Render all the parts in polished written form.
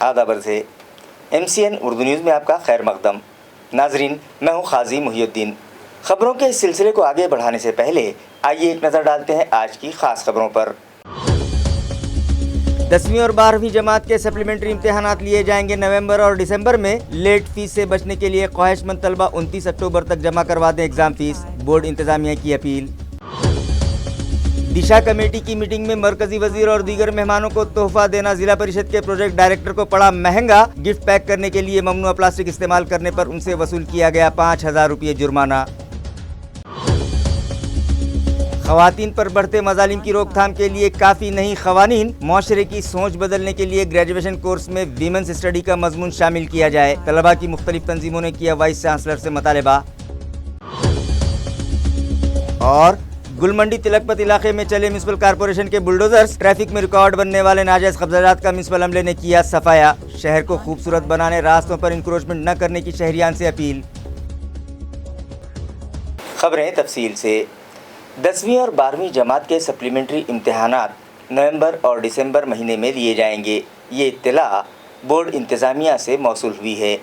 आदाब से MCN Urdu news में आपका खैर मकदम। नाजरीन, मैं हूं काजी मुहिउद्दीन। खबरों के इस सिलसिले को आगे बढ़ाने से पहले आइए एक नज़र डालते हैं आज की खास खबरों पर। 10वीं और 12वीं जमात के सप्लीमेंट्री इम्तिहानात लिए जाएंगे नवंबर और दिसंबर में। लेट फीस से बचने के लिए ख्वाहिशमंद तलबा 29 अक्टूबर तक जमा करवा दें एग्ज़ाम फीस, बोर्ड इंतज़ामिया की अपील। दिशा कमेटी की मीटिंग में मरकजी वजीर और दीगर मेहमानों को तोहफा देना जिला परिषद के प्रोजेक्ट डायरेक्टर को पड़ा महंगा। गिफ्ट पैक करने के लिए ममनुआ प्लास्टिक इस्तेमाल करने पर उनसे वसूल किया गया 5,000 रुपये जुर्माना। खवातीन पर बढ़ते मजालिम की रोकथाम के लिए काफ़ी नहीं ख़वानीन, माशरे की सोच बदलने के लिए ग्रेजुएशन कोर्स में वीमेंस स्टडी का मजमून शामिल किया जाए। तलबा की मुख्तलिफ तंजीमों ने किया वाइस चांसलर से मुतालबा। और गुलमंडी तिलकपत इलाके में चले म्युनिसिपल कॉरपोरेशन के बुलडोजर्स, ट्रैफिक में रिकॉर्ड बनने वाले नाजायज कब्जात का म्युनिसिपल अमले ने किया सफाया। शहर को खूबसूरत बनाने रास्तों पर इंक्रोचमेंट न करने की शहरियान से अपील। खबरें तफसील से। 10वीं और 12वीं जमात के सप्लीमेंट्री इम्तिहानात नवंबर और दिसंबर महीने में लिए जाएंगे। ये इत्तला बोर्ड इंतज़ामिया से मौसूल हुई है।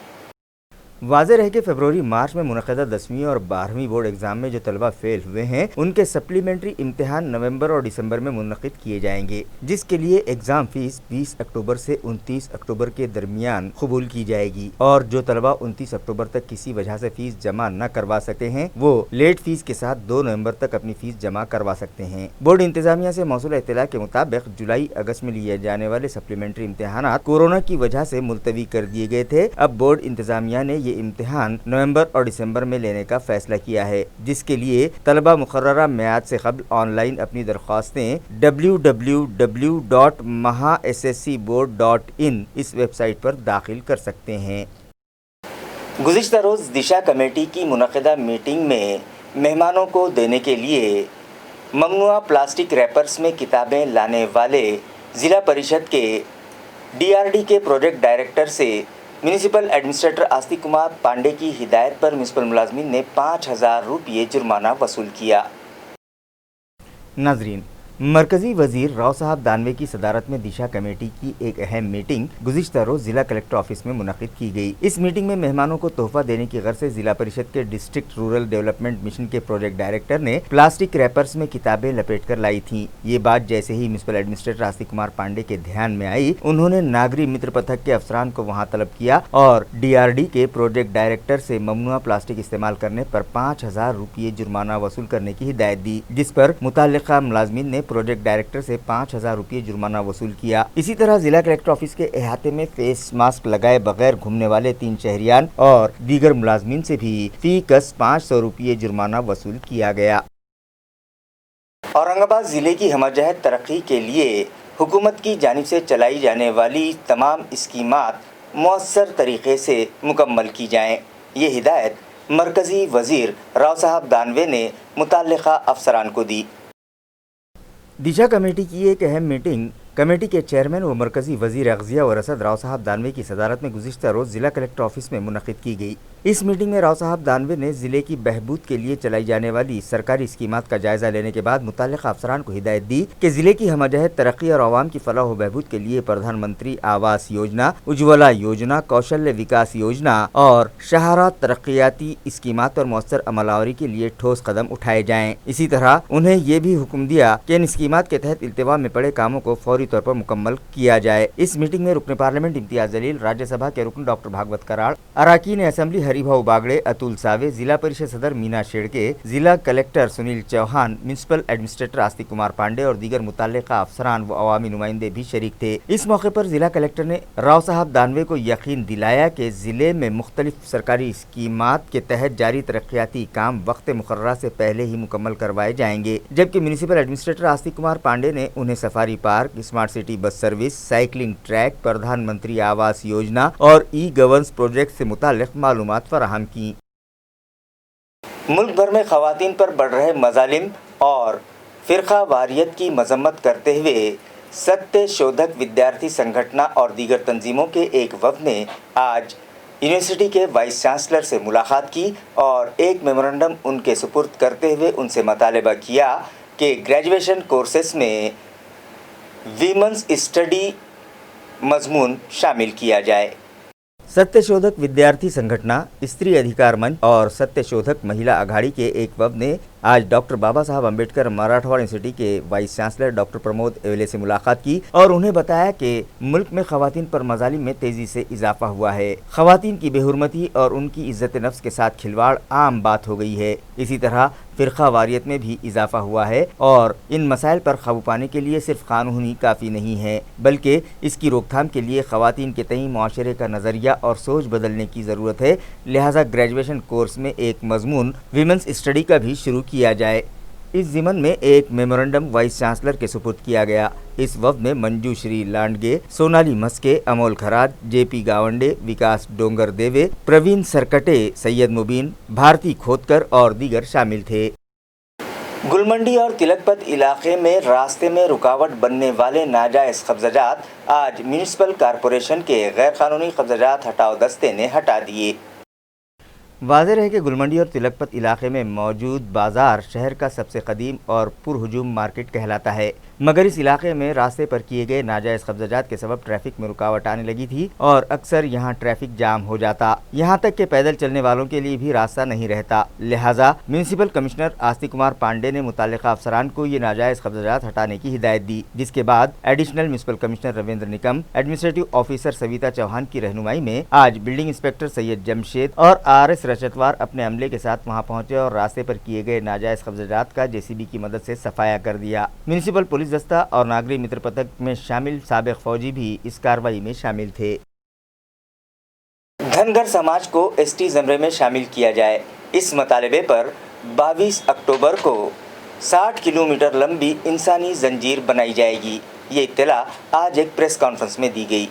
वाज़ेह रहे कि फरवरी मार्च में मुनक़दा 10वीं और 12वीं बोर्ड एग्ज़ाम में जो तलबा फेल हुए हैं उनके सप्लीमेंट्री इम्तिहान नवंबर और दिसंबर में मुनक़िद किए जाएंगे, जिसके लिए एग्ज़ाम फ़ीस 20 अक्टूबर से 29 अक्टूबर के दरमियान कबूल की जाएगी। और जो तलबा 29 अक्टूबर तक किसी वजह से फ़ीस जमा न करवा सके हैं वो लेट फ़ीस के साथ 2 नवंबर तक अपनी फ़ीस जमा करवा सकते हैं। बोर्ड इंतज़ामिया से मौसूल इत्तला के मुताबिक जुलाई अगस्त में लिए जाने वाले सप्लीमेंट्री इम्तिहानात कोरोना की वजह से मुलतवी कर दिए गए थे। अब बोर्ड इंतज़ामिया ने ये इम्तिहान नवंबर और दिसंबर में लेने का फैसला किया है, जिसके लिए तलबा मुकर्ररा मियाद से क़ब्ल ऑनलाइन अपनी दरख्वास्तें www.mahasscboard.in इस वेबसाइट पर दाखिल कर सकते हैं। गुज़िश्ता रोज़ दिशा कमेटी की मुनक़दा मीटिंग में मेहमानों को देने के लिए ममनुआ प्लास्टिक रैपर्स में किताबें लाने वाले ज़िला परिषद के DRD के प्रोजेक्ट डायरेक्टर से म्यूनिसिपल एडमिनिस्ट्रेटर आस्तिक कुमार पांडे की हिदायत पर म्यूनिसिपल मुलाजमीन ने 5,000 रुपये जुर्माना वसूल किया। नाजरीन, मरकजी वजीर राव साहब दानवे की सदारत में दिशा कमेटी की एक अहम मीटिंग गुज़िश्ता रोज़ जिला कलेक्टर ऑफिस में मुनक़िद की गई। इस मीटिंग में मेहमानों को तोहफा देने की गर्ज से जिला परिषद के डिस्ट्रिक्ट रूरल डेवलपमेंट मिशन के प्रोजेक्ट डायरेक्टर ने प्लास्टिक रैपर्स में किताबें लपेट कर लाई थी। ये बात जैसे ही म्यूनिसिपल एडमिनिस्ट्रेटर आस्तिक कुमार पांडे के ध्यान में आई, उन्होंने नागरी मित्र पथक के अफसरान को वहाँ तलब किया और DRD के प्रोजेक्ट डायरेक्टर से ममनुआ प्लास्टिक इस्तेमाल करने पर 5,000 रुपये जुर्माना वसूल करने की हिदायत दी, जिस पर मुताल्लिका मुलाजमीन ने प्रोजेक्ट डायरेक्टर से 5,000 रुपये जुर्माना वसूल किया। इसी तरह जिला कलेक्टर ऑफिस के अहाते में फेस मास्क लगाए बगैर घूमने वाले 3 शहरियान और दीगर मुलाजमीन से भी फी कस 500 रुपये जुर्माना वसूल किया गया। औरंगाबाद जिले की हमजहत तरक्की के लिए हुकूमत की जानिब से चलाई जाने वाली तमाम स्कीमात मौसर तरीके से मुकम्मल की जाएँ। ये हिदायत मरकजी वजीर राव साहब दानवे ने मुताल्लिका अफसरान को दी। दिशा कमेटी की एक अहम मीटिंग कमेटी के चेयरमैन व मरकजी वजीर अग़ज़िया व रसद राव साहब दानवे की सदारत में गुज़िश्ता रोज़ जिला कलेक्टर ऑफिस में मुनक़िद की गई। इस मीटिंग में राव साहब दानवे ने ज़िले की बहबूद के लिए चलाई जाने वाली सरकारी स्कीमात का जायज़ा लेने के बाद मुताल्लिक़ अफसरान को हिदायत दी कि ज़िले की हमजहत तरक्की और आवाम की फलाह व बहबूद के लिए प्रधानमंत्री आवास योजना, उज्ज्वला योजना, कौशल्य विकास योजना और शहरा तरक्याती स्कीमात और मौसर अमलावरी के लिए ठोस कदम उठाए जाएँ। इसी तरह उन्हें ये भी हुक्म दिया कि इन स्कीमात के तहत इल्तिवा में पड़े कामों को फौरी तौर पर मुकम्मल किया जाए। इस मीटिंग में रुकन पार्लियामेंट इम्तियाज जलील, राज्यसभा के रुकन डॉक्टर भागवत कराड़, अराकीन असेंबली हरिभाऊ बागड़े, अतुल सावे, जिला परिषद सदर मीना शेड़के, जिला collector Sunil Chauhan, municipal administrator Astik Kumar Pandey और दीगर मुताल्लिका अफसरान व अवामी नुमाइंदे भी शरीक थे। इस मौके पर जिला कलेक्टर ने राव साहब दानवे को यकीन दिलाया कि जिले में मुख्तलिफ सरकारी स्कीमात के तहत जारी तरक्याती काम वक्त मुकर्ररा से पहले ही मुकम्मल करवाए जाएंगे, जबकि म्यूनिसिपल एडमिनिस्ट्रेटर आस्तिक कुमार पांडे ने उन्हें safari park, smart city bus service, cycling track, प्रधानमंत्री आवास योजना और ई-गवर्नेंस प्रोजेक्ट से मुताल्लिक मालूमात फराहम की। मुल्क भर में खवातीन पर बढ़ रहे मजालिम और फ़िरका वारियत की मजम्मत करते हुए सत्य शोधक विद्यार्थी संगठना और दीगर तंजीमों के एक वफ़द ने आज यूनिवर्सिटी के वाइस चांसलर से मुलाकात की और एक मेमोरेंडम उनके सुपुर्द करते हुए उनसे मुतालबा किया कि ग्रेजुएशन कोर्सेस में वीमेंस स्टडी मजमून शामिल किया जाए। सत्यशोधक विद्यार्थी संगठना, स्त्री अधिकार मंच और सत्यशोधक महिला अघाड़ी के एक वफद ने आज डॉक्टर बाबा साहब अम्बेडकर मराठवाड़ा यूनिवर्सिटी के वाइस चांसलर डॉक्टर प्रमोद एवले से मुलाकात की और उन्हें बताया कि मुल्क में खवातीन पर मजालिम में तेजी से इजाफा हुआ है। खवातीन की बेहुरमती और उनकी इज्जत नफ्स के साथ खिलवाड़ आम बात हो गई है। इसी तरह फिरका वारियत में भी इजाफा हुआ है और इन मसाइल पर काबू पाने के लिए सिर्फ कानून ही काफ़ी नहीं है, बल्कि इसकी रोकथाम के लिए खवातीन के तई मुआशरे का नज़रिया और सोच बदलने की ज़रूरत है। लिहाजा ग्रेजुएशन कोर्स में एक मजमून विमेंस स्टडी का भी शुरू किया जाए। इस ज़िमन में एक मेमोरेंडम वाइस चांसलर के सुपुर्द किया गया। इस वफ्द में मंजू श्री लांडगे, सोनाली मस्के, अमोल खराज, जेपी गावंडे, विकास डोंगर देवे, प्रवीण सरकटे, सैयद मुबीन, भारती खोदकर और दीगर शामिल थे। गुलमंडी और तिलकपत इलाके में रास्ते में रुकावट बनने वाले नाजायज़ कब्ज़ात आज म्यूनिसिपल कॉरपोरेशन के गैर कानूनी कब्ज़ात हटाओ दस्ते ने हटा दिए। वाज़ेह है कि गुलमंडी और तिलकपत इलाके में मौजूद बाज़ार शहर का सबसे कदीम और पुरहुजूम मार्केट कहलाता है, मगर इस इलाके में रास्ते पर किए गए नाजायज़ कब्ज़ात के सबब ट्रैफिक में रुकावट आने लगी थी और अक्सर यहां ट्रैफिक जाम हो जाता, यहां तक कि पैदल चलने वालों के लिए भी रास्ता नहीं रहता। लिहाजा म्यूनिसिपल कमिश्नर आस्तिक कुमार पांडे ने मुताल्लिका अफसरान को ये नाजायज़ कब्ज़ात हटाने की हिदायत दी, जिसके बाद additional municipal commissioner Ravindra Nikam, administrative officer Savita Chauhan की रहनुमाई में आज बिल्डिंग इंस्पेक्टर सैयद जमशेद और RS रजतवार अपने अमले के साथ वहां पहुंचे और रास्ते पर किए गए नाजायज कब्ज़ात का JCB की मदद से सफाया कर दिया। म्यूनिसिपल पुलिस दस्ता और नागरिक मित्र पथक में शामिल साबिक फौजी भी इस कार्रवाई में शामिल थे। धनगर समाज को ST ज़मरे में शामिल किया जाए, इस मुतालबे पर 22 अक्टूबर को 60 किलोमीटर लंबी इंसानी जंजीर बनाई जाएगी। ये इत्तला आज एक प्रेस कॉन्फ्रेंस में दी गई।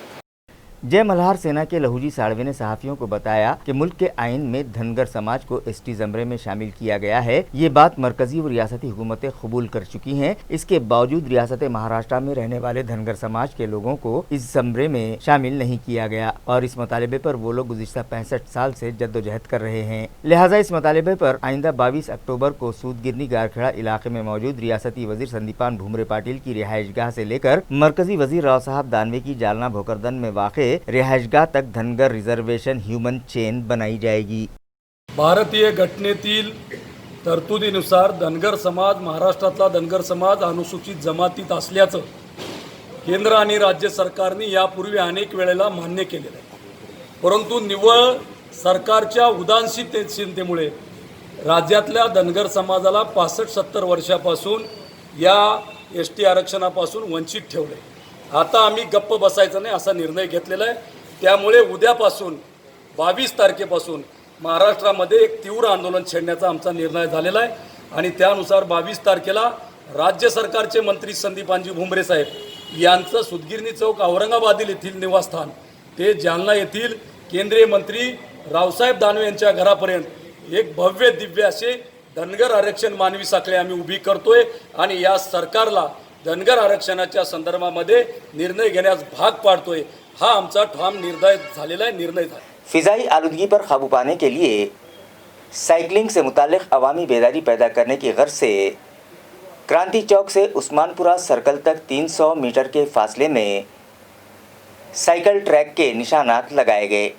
जय मल्हार सेना के लहूजी साड़वे ने सहाफ़ियों को बताया कि मुल्क के आइन में धनगर समाज को ST ज़मरे में शामिल किया गया है। ये बात मरकजी और रियासती हुकूमतें कबूल कर चुकी हैं। इसके बावजूद रियासत महाराष्ट्र में रहने वाले धनगर समाज के लोगों को इस ज़मरे में शामिल नहीं किया गया और इस मुतालबे पर वो लोग गुज़िश्ता 65 साल से जद्दोजहद कर रहे हैं। लिहाजा इस मुतालबे पर आइंदा 22 अक्टूबर को सूदगिरनी गारखेड़ा इलाके में मौजूद रियासती वजीर संदीपान भूमरे पाटिल की रिहाइशगाह से लेकर मरकजी वजीर राव साहब दानवे की जालना भोकरदन में वाक़े रिहाइशगाह तक धनगर रिजर्वेशन ह्यूमन चेन बनाई जाएगी। भारतीय घटनेतील तरतुदीनुसार धनगर समाज महाराष्ट्रातला धनगर समाज अनुसूचित जमातीत असल्याचं केंद्र आणि राज्य सरकारने यापूर्वी अनेक वेळेला मान्य केलेलं आहे, परंतु निव्वळ सरकारच्या उदासीनतेमुळे राज्यातल्या धनगर समाजाला 65-70 वर्षापासून या ST आरक्षणापासून वंचित ठेवले। आता आम्ही गप्प बसायचं नाही असा निर्णय घेतलेला आहे। त्यामुळे उद्यापासून 22 तारखेपासून महाराष्ट्रामध्ये एक तीव्र आंदोलन छेडण्याचा आमचा निर्णय झालेला आहे आणि त्यानुसार 22 तारखेला राज्य सरकारचे मंत्री संदीपानजी भुमरे साहेब यांचं सुदगिरनी चौक औरंगाबाद येथील निवासस्थान ते जालना येथील केंद्रीय मंत्री रावसाहेब दानवे यांच्या घरापर्यंत एक भव्य दिव्य असे धनगर आरक्षण मानवी साखळी आम्ही उभी करतोय आणि या सरकारला धनगर आरक्षणाच्या संदर्भामध्ये निर्णय घेण्यास भाग पाडतोय। हा आमचा ठाम निर्णय झालेला है। फिजाई आलूदगी पर काबू पाने के लिए साइकिलिंग से मुताल्लिक अवामी बेदारी पैदा करने की गर्ज से क्रांति चौक से उस्मानपुरा सर्कल तक 300 मीटर के फासले में साइकिल ट्रैक के निशानात लगाए गए।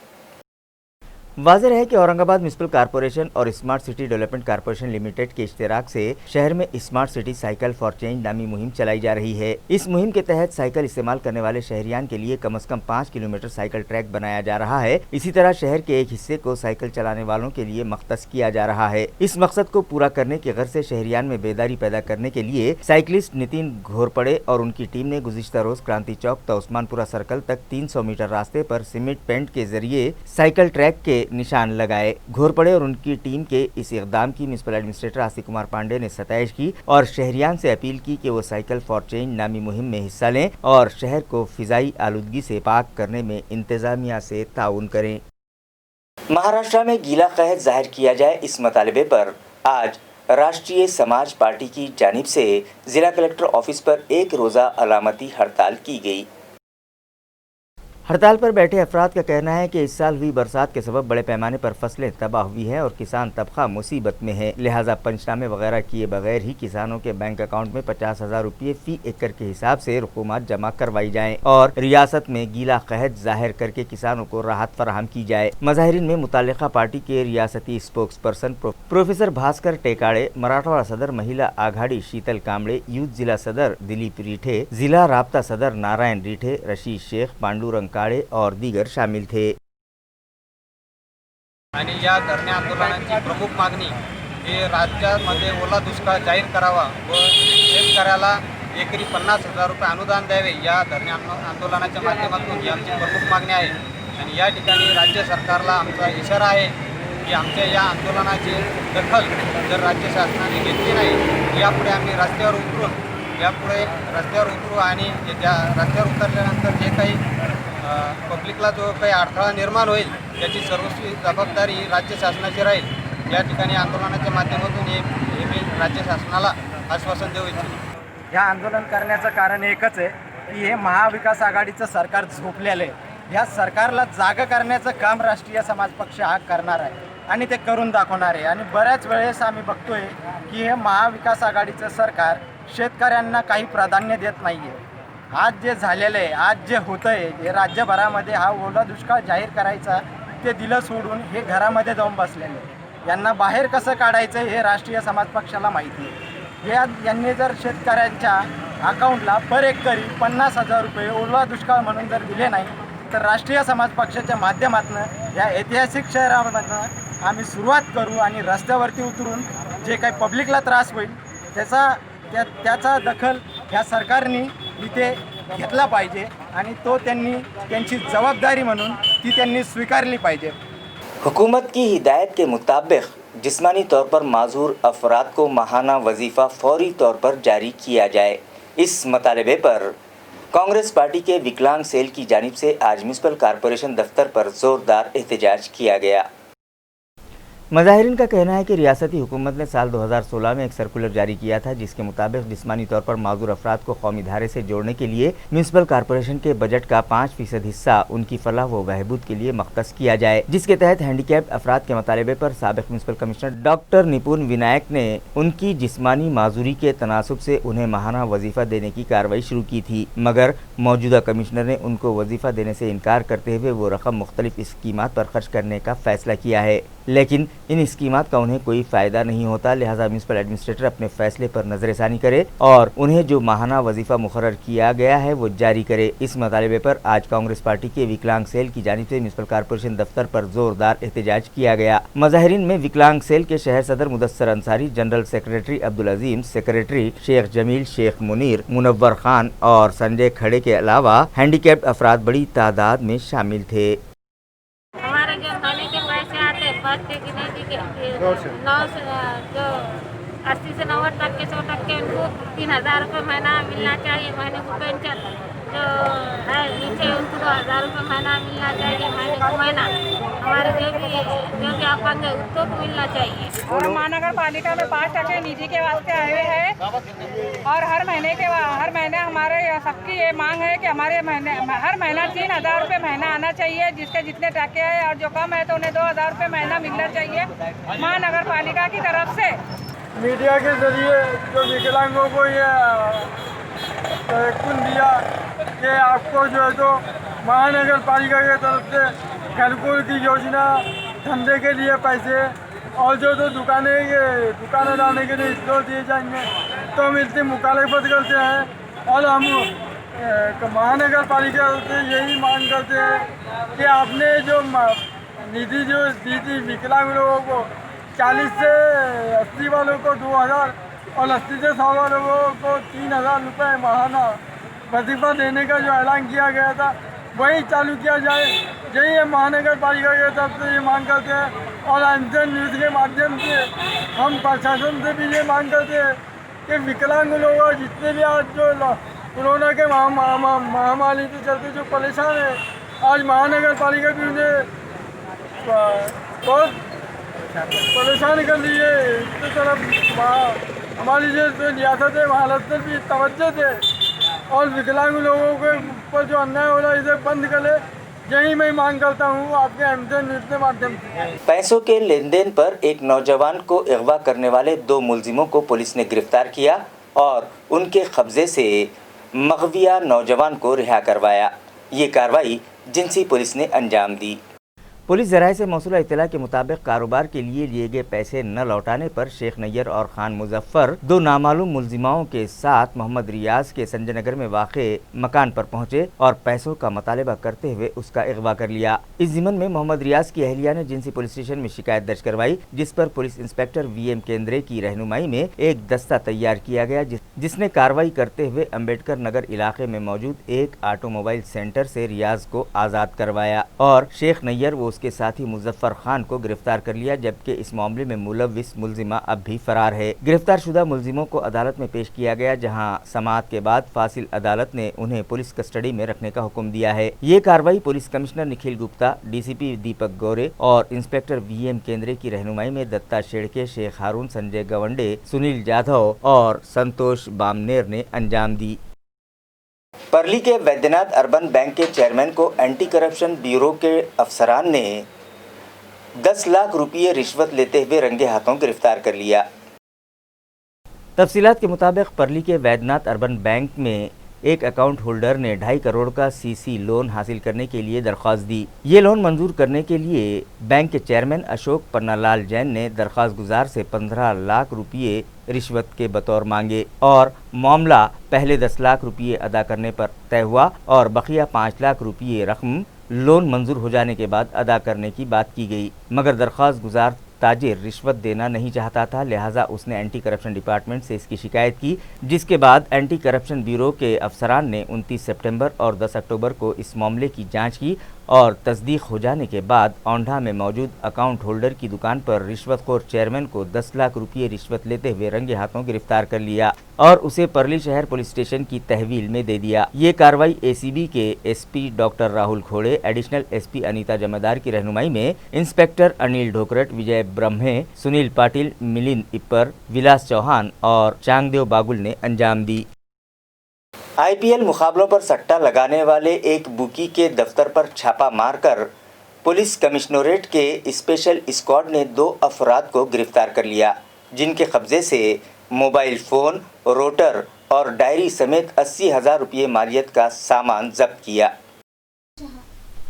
वाज़ेह है कि औरंगाबाद म्यूनिसिपल कॉरपोरेशन और smart city development corporation limited के इश्तिराक से शहर में smart city cycle for change नामी मुहिम चलाई जा रही है। इस मुहिम के तहत साइकिल इस्तेमाल करने वाले शहरियान के लिए कम से कम 5 किलोमीटर साइकिल ट्रैक बनाया जा रहा है। इसी तरह शहर के एक हिस्से को साइकिल चलाने वालों के लिए मख्तस किया जा रहा है। इस मकसद को पूरा करने की गर्ज से शहरियान में बेदारी पैदा करने के लिए साइकिलिस्ट नितिन घोरपड़े और उनकी टीम ने गुज़िश्ता रोज क्रांति चौक तो उस्मानपुरा सर्कल तक 300 मीटर रास्ते पर सीमेंट पेंट के जरिए साइकिल ट्रैक के निशान लगाए। घोरपड़े और उनकी टीम के इस इक़दाम की म्यूनिसिपल एडमिनिस्ट्रेटर आस्तिक कुमार पांडे ने सताइश की और शहरियान से अपील की कि वो साइकिल फॉर चेंज नामी मुहिम में हिस्सा लें और शहर को फिजाई आलूदगी से पाक करने में इंतजामिया से ताउन करें। महाराष्ट्र में गीला कहर जाहिर किया जाए, इस मुतालबे पर आज राष्ट्रीय समाज पार्टी की जानिब से जिला कलेक्टर ऑफिस पर एक रोज़ा अलामती हड़ताल की गई। हड़ताल पर बैठे अफराद का कहना है कि इस साल हुई बरसात के सबब बड़े पैमाने पर फसलें तबाह हुई हैं और किसान तबका मुसीबत में है, लिहाजा पंचनामे वगैरह किए बगैर ही किसानों के बैंक अकाउंट में 50,000 रुपये फी एकड़ के हिसाब से रकूमात जमा करवाई जाएं और रियासत में गीला कहत जाहिर करके किसानों को राहत फराहम की जाए। मज़ाहिरीन में मुतालिका पार्टी के रियासती spokesperson professor Bhaskar Tekade, Marathwada सदर महिला आघाड़ी शीतल कामड़े, यूथ जिला सदर दिलीप रीठे, जिला राब्ता सदर नारायण रीठे, रशीद शेख, पांडुरंग काड़े और दीगर शामिल थे। आणि या धरणे आंदोलनाची प्रमुख मागणी ही राज्यामध्ये ओला दुष्काळ जाहीर करावा व शेतकऱ्याला एकरी 50,000 रुपये अनुदान द्यावे, या धरणे आंदोलनाच्या माध्यमातून ही आमची प्रमुख मागणी आहे। आणि या ठिकाणी राज्य सरकारला आमचा इशारा आहे की आमच्या या आंदोलनाची दखल जर राज्य शासनाने घेतली नाही, यापुढे आम्ही रस्त्यावर उतरू आणि त्या रस्त्यावर उतरल्यानंतर जे काही पब्लिकला जो काही अडथळा निर्माण होईल त्याची सर्वस्वी जबाबदारी राज्य शासनाची राहील। या ठिकाणी आंदोलनाच्या माध्यमातून हे मी राज्य शासनाला आश्वासन देऊ इच्छितो। या आंदोलन करण्याचं कारण एकच आहे की हे महाविकास आघाडीचं सरकार झोपलेलं आहे। या सरकारला जागा करण्याचं काम राष्ट्रीय समाज पक्ष हा करणार आहे आणि ते करून दाखवणार आहे। आणि बऱ्याच वेळेस आम्ही बघतोय की हे महाविकास आघाडीचं सरकार शेतकऱ्यांना काही प्राधान्य देत नाही आहे। आज जे झालेलं आहे, आज जे होतं आहे, हे राज्यभरामध्ये हा ओला दुष्काळ जाहीर करायचा ते दिलं सोडून हे घरामध्ये जाऊन बसलेले आहे। यांना बाहेर कसं काढायचं हे राष्ट्रीय समाज पक्षाला माहिती आहे। यांनी जर शेतकऱ्यांच्या अकाउंटला पर एकरी 50,000 रुपये ओला दुष्काळ म्हणून जर दिले नाही तर राष्ट्रीय समाज पक्षाच्या माध्यमातून या ऐतिहासिक शहरामधून आम्ही सुरुवात करू आणि रस्त्यावरती उतरून जे काही पब्लिकला त्रास होईल त्याचा दखल ह्या सरकारने इथे घेतला पाहिजे आणि तो त्यांची जवाबदारी म्हणून ती त्यांनी स्वीकारली पाहिजे। हुकूमत की हिदायत के मुताबिक जिस्मानी तौर पर माजूर अफराद को माहाना वजीफ़ा फौरी तौर पर जारी किया जाए। इस मतालबे पर कांग्रेस पार्टी के विकलांग सेल की जानिब से आज म्यूनसिपल कॉरपोरेशन दफ्तर पर ज़ोरदार एहतजाज किया गया। मज़ाहिरीन का कहना है कि रियासती हुकूमत ने साल 2016 में एक सर्कुलर जारी किया था जिसके मुताबिक जिस्मानी तौर पर माजूर अफराद को कौमी धारे से जोड़ने के लिए म्यूनसिपल कॉरपोरेशन के बजट का 5% हिस्सा उनकी फलाह व बहबूद के लिए मख्तस किया जाए, जिसके तहत हैंडीकैप्ड अफराद के मुतालबे पर साबिक म्यूनसिपल कमिश्नर डॉक्टर निपुण विनायक ने उनकी जिस्मानी माजूरी के तनासुब से उन्हें माहाना वजीफ़ा देने की कार्रवाई शुरू की थी, मगर मौजूदा कमिश्नर ने उनको वजीफ़ा देने से इनकार करते हुए वो रकम मुख्तलिफ स्कीमात पर खर्च करने का फैसला किया है। लेकिन इन स्कीमात का उन्हें कोई फ़ायदा नहीं होता, लिहाजा म्यूनसिपल एडमिनिस्ट्रेटर अपने फैसले पर नज़रसानी करे और उन्हें जो माहाना वजीफ़ा मुकर्रर किया गया है वो जारी करे। इस मुतालबे पर आज कांग्रेस पार्टी के विकलांग सेल की जानिब से म्यूनसिपल कॉरपोरेशन दफ्तर पर ज़ोरदार एहतजाज किया गया। मज़ाहिरीन में विकलांग सेल के शहर सदर मुदस्सर अंसारी, जनरल सेक्रेटरी अब्दुल अजीम, सेक्रेटरी शेख जमील, शेख मुनीर, मुनव्वर खान और संजय खड़े के अलावा हैंडीकैप्ड अफराद बड़ी तादाद में शामिल थे। हमारे जो खाने के पैसे आते हैं बच्चे की नहीं दी जो 80 से 90 तक के 100% उनको 3,000 रुपये महीना मिलना चाहिए। महीने को पेंशन जो है नीचे उनको 2,000 रुपये महीना मिलना चाहिए। महीने को महीना हमारे जो भी अपंग है उसको मिलना चाहिए। और महानगर पालिका में 5% निधि के वास्ते आए हुए हैं और हर महीने हमारे सबकी ये मांग है कि हमारे हर महीना 3,000 रुपये महीना आना चाहिए। जिसके जितने टके हैं और जो कम है तो उन्हें 2,000 रुपये महीना मिलना चाहिए महानगर पालिका की तरफ से। मीडिया के जरिए जो विकलांगों को ये तयक्कुन दिया कि आपको जो है तो महानगर पालिका की तरफ से घरकुल की योजना, धंधे के लिए पैसे और जो तो दुकानें डालने के लिए स्टोर दिए जाएंगे, तो हम इससे मुखालफत करते हैं और हम महानगर पालिका से यही मांग करते हैं कि आपने जो निधि जो दी थी विकलांग लोगों को 40 से 80 वालों को 2,000 और 80 से 100 वालों को 3,000 रुपये माहाना वजीफ़ा देने का जो ऐलान किया गया था वही चालू किया जाए। यही हम महानगर पालिका की तरफ से ये मांग करते हैं और एनजन न्यूज़ के माध्यम से हम प्रशासन से भी ये मांग करते हैं कि विकलांग लोग जितने भी आज जो कोरोना के महामारी के चलते जो परेशान है, आज महानगर पालिका भी उन्हें बहुत परेशान कर ली है। इसकी तरफ हमारी जो रियासत है वहाँ से भी तवज्जो दे और विकलांग लोगों के ऊपर जो अन्याय हो रहा है इसे बंद करे, यही मैं मांग करता हूँ आपके एमजन न्यूज़ के माध्यम से। पैसों के लेन देन पर एक नौजवान को अगवा करने वाले 2 मुलजिमों को पुलिस ने गिरफ्तार किया और उनके कब्जे से मगविया नौजवान को रिहा करवाया। ये कार्रवाई जिंसी पुलिस ने अंजाम दी। पुलिस ज़राए से मौसूला इत्तला के मुताबिक कारोबार के लिए गए पैसे न लौटाने पर शेख नैयर और खान मुजफ्फर 2 नामालूम मुलजिमाओं के साथ मोहम्मद रियाज के संजय नगर में वाक़े मकान पर पहुंचे और पैसों का मुतालबा करते हुए उसका अगवा कर लिया। इस ज़िमन में मोहम्मद रियाज की अहलिया ने जिंसी पुलिस स्टेशन में शिकायत दर्ज करवाई, जिस पर पुलिस इंस्पेक्टर VM केंद्रे की रहनुमाई में एक दस्ता तैयार किया गया, जिसने कार्रवाई करते हुए अम्बेडकर नगर इलाके में मौजूद एक ऑटोमोबाइल सेंटर से रियाज को आज़ाद करवाया और शेख नैयर वो उसके साथी मुजफ्फर खान को गिरफ्तार कर लिया, जबकि इस मामले में मुलव्विस मुलजिमा अब भी फरार है। गिरफ्तार शुदा मुलजिमों को अदालत में पेश किया गया, जहां समाअत के बाद फासिल अदालत ने उन्हें पुलिस कस्टडी में रखने का हुक्म दिया है। ये कार्रवाई police commissioner Nikhil Gupta, DCP दीपक गौरे और इंस्पेक्टर VM केंद्रे की रहनुमाई में दत्ता शेड़के, शेख हारून, संजय गवंडे, सुनील जाधव और संतोष बामनेर ने अंजाम दी। परली के वैद्यनाथ अर्बन बैंक के चेयरमैन को एंटी करप्शन ब्यूरो के अफसरान ने 10 लाख रुपये रिश्वत लेते हुए रंगे हाथों गिरफ्तार कर लिया। तफसीलात के मुताबिक परली के वैद्यनाथ अर्बन बैंक में एक अकाउंट होल्डर ने 2.5 करोड़ का CC लोन हासिल करने के लिए दरख्वास्त दी। ये लोन मंजूर करने के लिए बैंक के चेयरमैन अशोक पन्नालाल जैन ने दरख्वास्त गुजार से 15 लाख रुपये रिश्वत के बतौर मांगे और मामला पहले 10 लाख रुपये अदा करने पर तय हुआ और बकिया 5 लाख रुपये रकम लोन मंजूर हो जाने के बाद अदा करने की बात की गई, मगर दरख्वास्त गुजार ताजिर रिश्वत देना नहीं चाहता था, लिहाजा उसने एंटी करप्शन डिपार्टमेंट से इसकी शिकायत की, जिसके बाद एंटी करप्शन ब्यूरो के अफसरान ने 29 सितंबर और 10 अक्टूबर को इस मामले की जांच की और तस्दीक हो जाने के बाद औंढा में मौजूद अकाउंट होल्डर की दुकान पर रिश्वतखोर चेयरमैन को 10 लाख रुपये रिश्वत लेते हुए रंगे हाथों गिरफ्तार कर लिया और उसे परली शहर पुलिस स्टेशन की तहवील में दे दिया। ये कार्रवाई ACB के SP doctor Rahul Khode, additional SP Anita जमादार की रहनुमाई में इंस्पेक्टर अनिल ढोकरट, विजय ब्रह्मे, सुनील पाटिल, मिलिंद इप्पर, विलास चौहान और चांगदेव बागुल ने अंजाम दी। IPL मुकाबलों पर सट्टा लगाने वाले एक बुकी के दफ्तर पर छापा मारकर पुलिस कमिश्नरेट के स्पेशल स्क्वाड ने 2 अफराद को गिरफ्तार कर लिया, जिनके कब्जे से मोबाइल फ़ोन, रोटर और डायरी समेत 80,000 रुपये मालियत का सामान जब्त किया।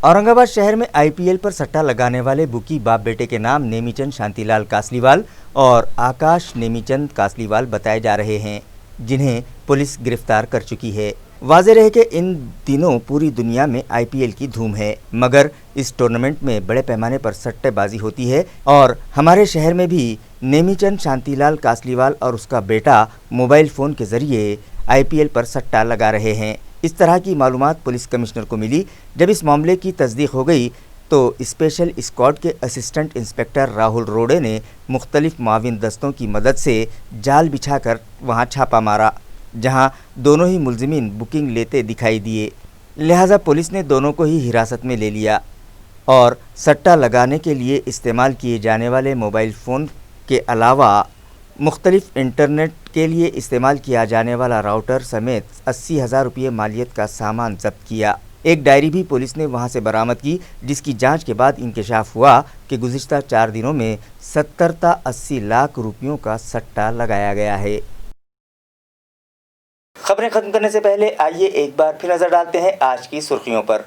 औरंगाबाद शहर में IPL पर सट्टा लगाने वाले बुकी बाप बेटे के नाम नेमीचंद शांतिलाल कासलीवाल और आकाश नेमीचंद कासलीवाल बताए जा रहे हैं, जिन्हें पुलिस गिरफ्तार कर चुकी है। वाज़े रहे कि इन दिनों पूरी दुनिया में IPL की धूम है, मगर इस टूर्नामेंट में बड़े पैमाने पर सट्टेबाजी होती है और हमारे शहर में भी नेमीचंद शांतिलाल कासलीवाल और उसका बेटा मोबाइल फ़ोन के ज़रिए IPL पर सट्टा लगा रहे हैं। इस तरह की मालूमात पुलिस कमिश्नर को मिली। जब इस मामले की तस्दीक हो गई तो स्पेशल स्क्वाड के असिस्टेंट इंस्पेक्टर राहुल रोड़े ने मुख्तलिफ माविन दस्तों की मदद से जाल बिछाकर वहां छापा मारा, जहां दोनों ही मुलजिमीन बुकिंग लेते दिखाई दिए। लिहाजा पुलिस ने दोनों को ही हिरासत में ले लिया और सट्टा लगाने के लिए इस्तेमाल किए जाने वाले मोबाइल फ़ोन के अलावा मुख्तलिफ इंटरनेट के लिए इस्तेमाल किया जाने वाला राउटर समेत 80,000 रुपये मालियत का सामान जब्त किया। एक डायरी भी पुलिस ने वहां से बरामद की, जिसकी जांच के बाद इंकशाफ हुआ कि गुज़िश्ता 4 दिनों में 70-80 लाख रुपयों का सट्टा लगाया गया है। खबरें खत्म करने से पहले आइए एक बार फिर नजर डालते हैं आज की सुर्खियों पर।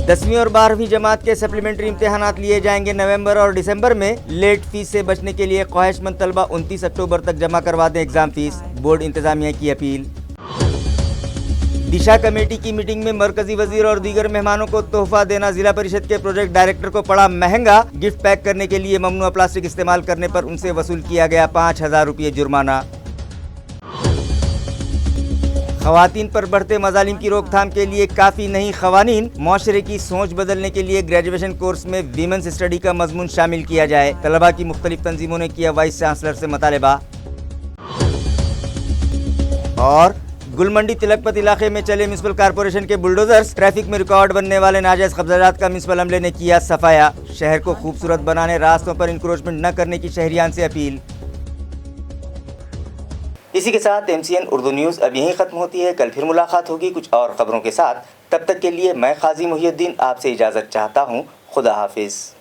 10वीं और 12वीं जमात के सप्लीमेंट्री इम्तिहानात लिए जाएंगे नवंबर और दिसंबर में। लेट फीस से बचने के लिए ख्वाहिशमंद तलबा 29 अक्टूबर तक जमा करवा दें एग्जाम फीस, बोर्ड इंतजामिया की अपील। दिशा कमेटी की मीटिंग में मरकजी वजीर और दीगर मेहमानों को तोहफा देना जिला परिषद के प्रोजेक्ट डायरेक्टर को पड़ा महंगा। गिफ्ट पैक करने के लिए ममनुआ प्लास्टिक इस्तेमाल करने पर उनसे वसूल किया गया 5,000 रुपये जुर्माना। ख़वातीन पर बढ़ते मज़ालिम की रोकथाम के लिए काफ़ी नहीं ख़वानीन, मुआशरे की सोच बदलने के लिए ग्रेजुएशन कोर्स में वीमेंस स्टडी का मजमून शामिल किया जाए। तलबा की मुख्तलिफ तंजीमों ने किया वाइस चांसलर से मुतालबा। और गुलमंडी तिलकपत इलाके में चले म्यूनिसिपल कॉर्पोरेशन के बुलडोजर्स, ट्रैफिक में रुकावट बनने वाले नाजायज कब्जात का म्यूनिसिपल अमले ने किया सफाया। शहर को खूबसूरत बनाने रास्तों पर इंक्रोचमेंट न करने की शहरियान से अपील। اسی کے ساتھ MCN اردو نیوز اب یہیں ختم ہوتی ہے. کل پھر ملاقات ہوگی کچھ اور خبروں کے ساتھ. تب تک کے لیے میں قاضی محی الدین آپ سے اجازت چاہتا ہوں. خدا حافظ.